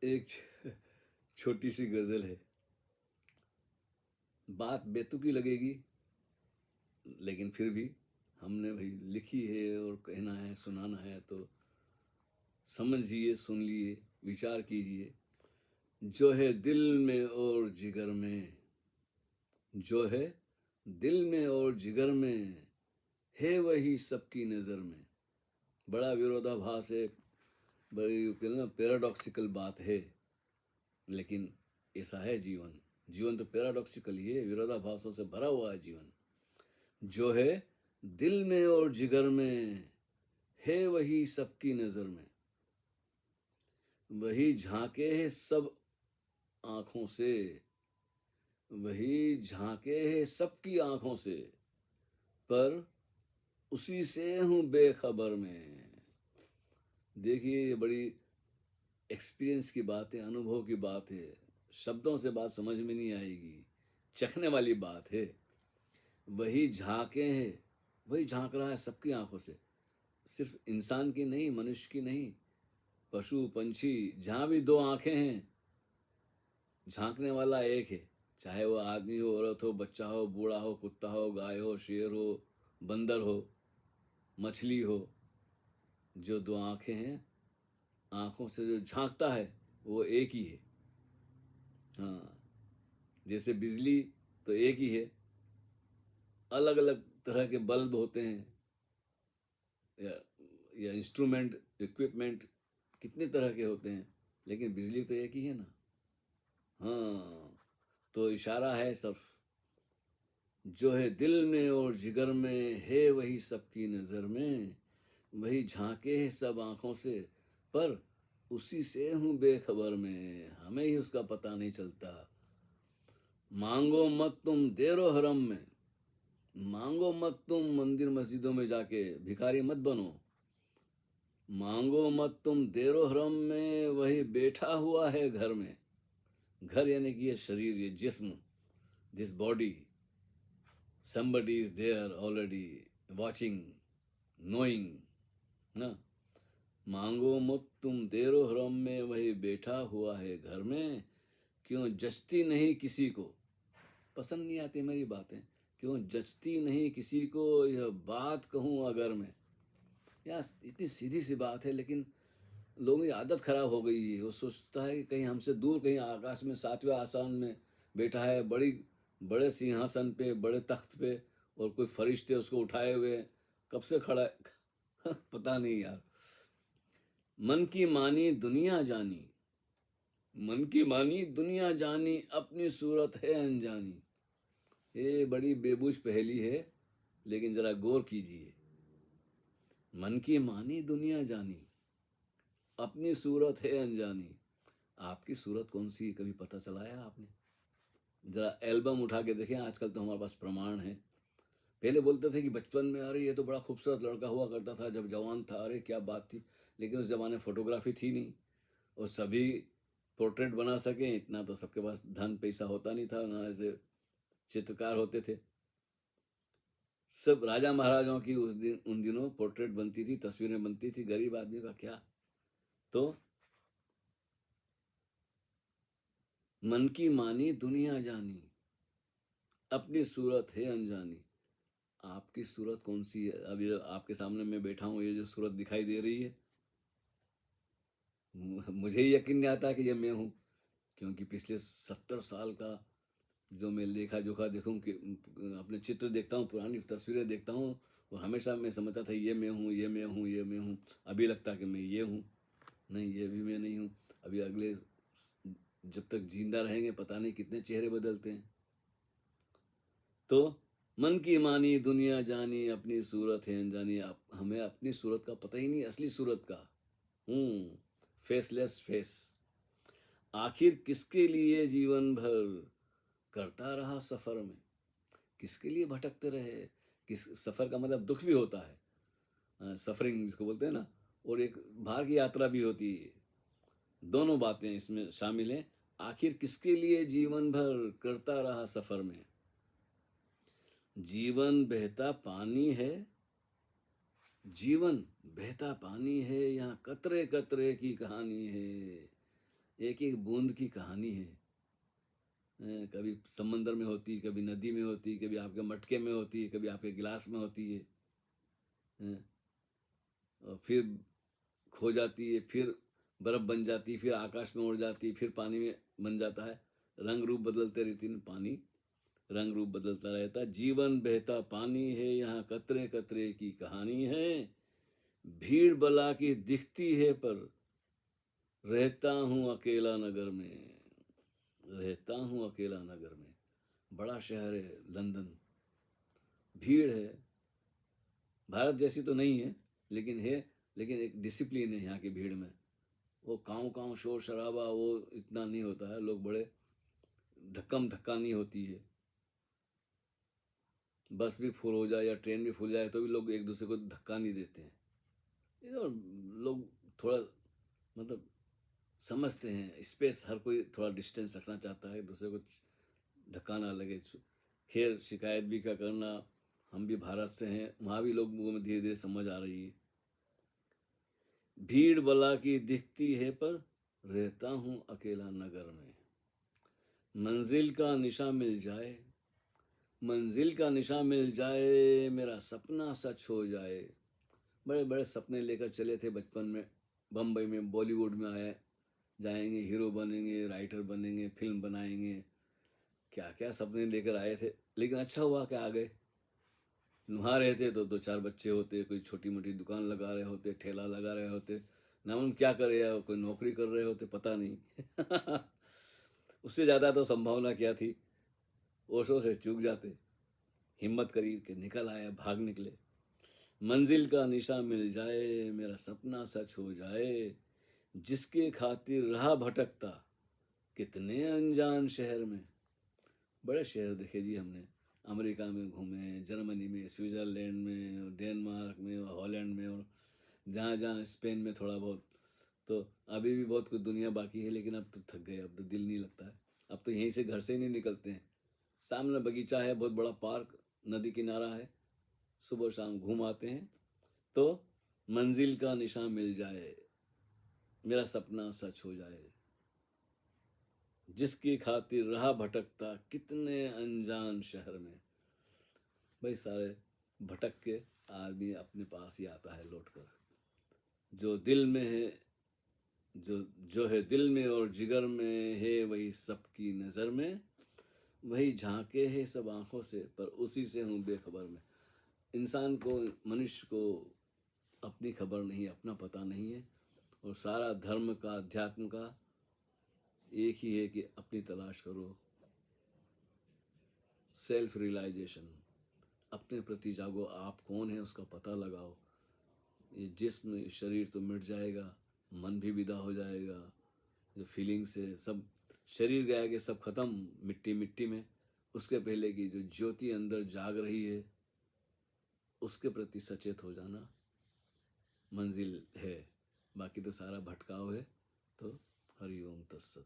एक छोटी सी गज़ल है। बात बेतुकी लगेगी, लेकिन फिर भी हमने भई लिखी है और कहना है, सुनाना है तो समझिए, सुन लिए, विचार कीजिए। जो है दिल में और जिगर में, जो है दिल में और जिगर में, है वही सबकी नज़र में। बड़ा विरोधाभास है, बड़ी कहते हैं ना पैराडॉक्सिकल बात है, लेकिन ऐसा है जीवन। जीवन तो पैराडॉक्सिकल ही है, विरोधाभासों से भरा हुआ है जीवन। जो है दिल में और जिगर में, है वही सबकी नज़र में। वही झांके है सब आँखों से, वही झांके है सबकी आँखों से, पर उसी से हूँ बेखबर में। देखिए, ये बड़ी एक्सपीरियंस की बात है, अनुभव की बात है। शब्दों से बात समझ में नहीं आएगी, चखने वाली बात है। वही झांके हैं, वही झांक रहा है सबकी आंखों से, सिर्फ इंसान की नहीं, मनुष्य की नहीं, पशु पंछी, जहां भी दो आंखें हैं, झांकने वाला एक है। चाहे वो आदमी हो, औरत हो, बच्चा हो, बूढ़ा हो, कुत्ता हो, गाय हो, शेर हो, बंदर हो, मछली हो, जो दो आंखें हैं, आंखों से जो झांकता है वो एक ही है। हाँ, जैसे बिजली तो एक ही है, अलग अलग तरह के बल्ब होते हैं, या इंस्ट्रूमेंट, इक्विपमेंट कितने तरह के होते हैं, लेकिन बिजली तो एक ही है ना। हाँ, तो इशारा है सिर्फ, जो है दिल में और जिगर में, है वही सबकी नज़र में। वही झांके है सब आंखों से, पर उसी से हूँ बेखबर में, हमें ही उसका पता नहीं चलता। मांगो मत तुम देरो हरम में, मांगो मत तुम मंदिर मस्जिदों में जाके, भिखारी मत बनो। मांगो मत तुम देरो हरम में, वही बैठा हुआ है घर में। घर यानी कि ये शरीर, ये जिस्म, this body, somebody is there already watching, knowing ना। मांगो मत तुम देरो हरम में, वही बैठा हुआ है घर में। क्यों जचती नहीं किसी को, पसंद नहीं आती मेरी बातें, क्यों जचती नहीं किसी को यह बात कहूँ अगर मैं। यार इतनी सीधी सी बात है, लेकिन लोगों की आदत खराब हो गई है। वो सोचता है कि कहीं हमसे दूर, कहीं आकाश में सातवें आसमान में बैठा है, बड़ी बड़े सिंहासन पे, बड़े तख्त पे, और कोई फरिश्ते उसको उठाए हुए कब से खड़ा है पता नहीं यार। मन की मानी दुनिया जानी, मन की मानी दुनिया जानी, अपनी सूरत है अनजानी। ये बड़ी बेबूझ पहेली है, लेकिन जरा गौर कीजिए। मन की मानी दुनिया जानी, अपनी सूरत है अनजानी। आपकी सूरत कौन सी, कभी पता चलाया आपने? जरा एल्बम उठा के देखें, आजकल तो हमारे पास प्रमाण है। पहले बोलते थे कि बचपन में अरे ये तो बड़ा खूबसूरत लड़का हुआ करता था जब जवान था, अरे क्या बात थी। लेकिन उस जमाने फोटोग्राफी थी नहीं, और सभी पोर्ट्रेट बना सकें इतना तो सबके पास धन पैसा होता नहीं था ना, ऐसे चित्रकार होते थे। सब राजा महाराजाओं की उस दिन, उन दिनों पोर्ट्रेट बनती थी, तस्वीरें बनती थी, गरीब आदमी का क्या। तो मन की मानी दुनिया जानी, अपनी सूरत है अनजानी। आपकी सूरत कौन सी है? अब ये आपके सामने मैं बैठा हूं, ये जो सूरत दिखाई दे रही है, मुझे ही यकीन नहीं आता कि ये मैं हूं, क्योंकि पिछले 70 साल का जो मैं लेखा जोखा देखूं कि अपने चित्र देखता हूं, पुरानी तस्वीरें देखता हूं, और हमेशा मैं समझता था ये मैं हूं, ये मैं हूं, ये मैं हूं। अभी लगता कि मैं ये हूं, नहीं ये भी मैं नहीं हूं। अभी अगले जब तक जिंदा रहेंगे पता नहीं कितने चेहरे बदलते हैं। तो मन की मानी दुनिया जानी, अपनी सूरत है अनजानी। हमें अपनी सूरत का पता ही नहीं, असली सूरत का। Faceless face. आखिर किसके लिए जीवन भर करता रहा सफर में, किसके लिए भटकते रहे। किस सफर का मतलब दुख भी होता है, सफरिंग जिसको बोलते हैं ना, और एक बाहर की यात्रा भी होती है। दोनों बातें इसमें शामिल हैं। आखिर किसके लिए जीवन भर करता रहा सफर में। जीवन बहता पानी है, जीवन बहता पानी है, यहाँ कतरे कतरे की कहानी है। एक एक बूंद की कहानी है। कभी समंदर में होती, कभी नदी में होती, कभी आपके मटके में होती, कभी आपके गिलास में होती है। और फिर खो जाती है, फिर बर्फ बन जाती, फिर आकाश में उड़ जाती, फिर पानी में बन जाता है। रंग रूप बदलते रहती है पानी, रंग रूप बदलता रहता। जीवन बहता पानी है, यहाँ कतरे कतरे की कहानी है। भीड़ बला की दिखती है पर रहता हूँ अकेला नगर में, रहता हूँ अकेला नगर में। बड़ा शहर है लंदन, भीड़ है, भारत जैसी तो नहीं है लेकिन है, लेकिन एक डिसिप्लिन है यहाँ की भीड़ में। वो काँव काँव शोर शराबा वो इतना नहीं होता है, लोग बड़े धक्कम धक्का नहीं होती है। बस भी फुल हो जाए या ट्रेन भी फुल जाए तो भी लोग एक दूसरे को धक्का नहीं देते हैं। ये तो लोग थोड़ा मतलब समझते हैं, स्पेस हर कोई थोड़ा डिस्टेंस रखना चाहता है, दूसरे को धक्का ना लगे। खैर शिकायत भी क्या करना, हम भी भारत से हैं, वहाँ भी लोगों में धीरे धीरे समझ आ रही है। भीड़ बला की दिखती है पर रहता हूँ अकेला नगर में। मंजिल का निशा मिल जाए, मंजिल का निशा मिल जाए, मेरा सपना सच हो जाए। बड़े बड़े सपने लेकर चले थे बचपन में, बम्बई में, बॉलीवुड में आए, जाएंगे, हीरो बनेंगे, राइटर बनेंगे, फिल्म बनाएंगे, क्या क्या सपने लेकर आए थे। लेकिन अच्छा हुआ कि आ गए। वहाँ रहते तो दो चार बच्चे होते, कोई छोटी मोटी दुकान लगा रहे होते, ठेला लगा रहे होते, ना मालूम क्या कर रहे या कोई नौकरी कर रहे होते, पता नहीं। उससे ज़्यादा तो संभावना क्या थी, ओशो से चूक जाते। हिम्मत करी कि निकल आए, भाग निकले। मंजिल का निशा मिल जाए, मेरा सपना सच हो जाए, जिसके खातिर राह भटकता कितने अनजान शहर में। बड़े शहर देखे जी हमने, अमेरिका में घूमे, जर्मनी में, स्विट्ज़रलैंड में, डेनमार्क में, हॉलैंड में, और जहाँ जहाँ स्पेन में थोड़ा बहुत। तो अभी भी बहुत कुछ दुनिया बाकी है, लेकिन अब तो थक गए, अब तो दिल नहीं लगता है। अब तो यहीं से घर से ही नहीं निकलते हैं। सामने बगीचा है, बहुत बड़ा पार्क, नदी किनारा है, सुबह शाम घूम आते हैं। तो मंजिल का निशान मिल जाए, मेरा सपना सच हो जाए, जिसकी खातिर राह भटकता कितने अनजान शहर में। भाई सारे भटक के आदमी अपने पास ही आता है लौट कर। जो दिल में है, जो जो है दिल में और जिगर में है, वही सबकी नज़र में, वही झांके है सब आंखों से, पर उसी से हूँ बेखबर में। इंसान को, मनुष्य को अपनी खबर नहीं, अपना पता नहीं है। और सारा धर्म का, अध्यात्म का एक ही है कि अपनी तलाश करो, सेल्फ रियलाइजेशन, अपने प्रति जागो, आप कौन है उसका पता लगाओ। ये जिस्म शरीर तो मिट जाएगा, मन भी विदा हो जाएगा, जो फीलिंग्स है सब, शरीर गया कि सब खत्म मिट्टी मिट्टी में। उसके पहले की जो ज्योति अंदर जाग रही है, उसके प्रति सचेत हो जाना मंजिल है। बाकी तो सारा भटकाव है। तो हरि ओम तत्सत।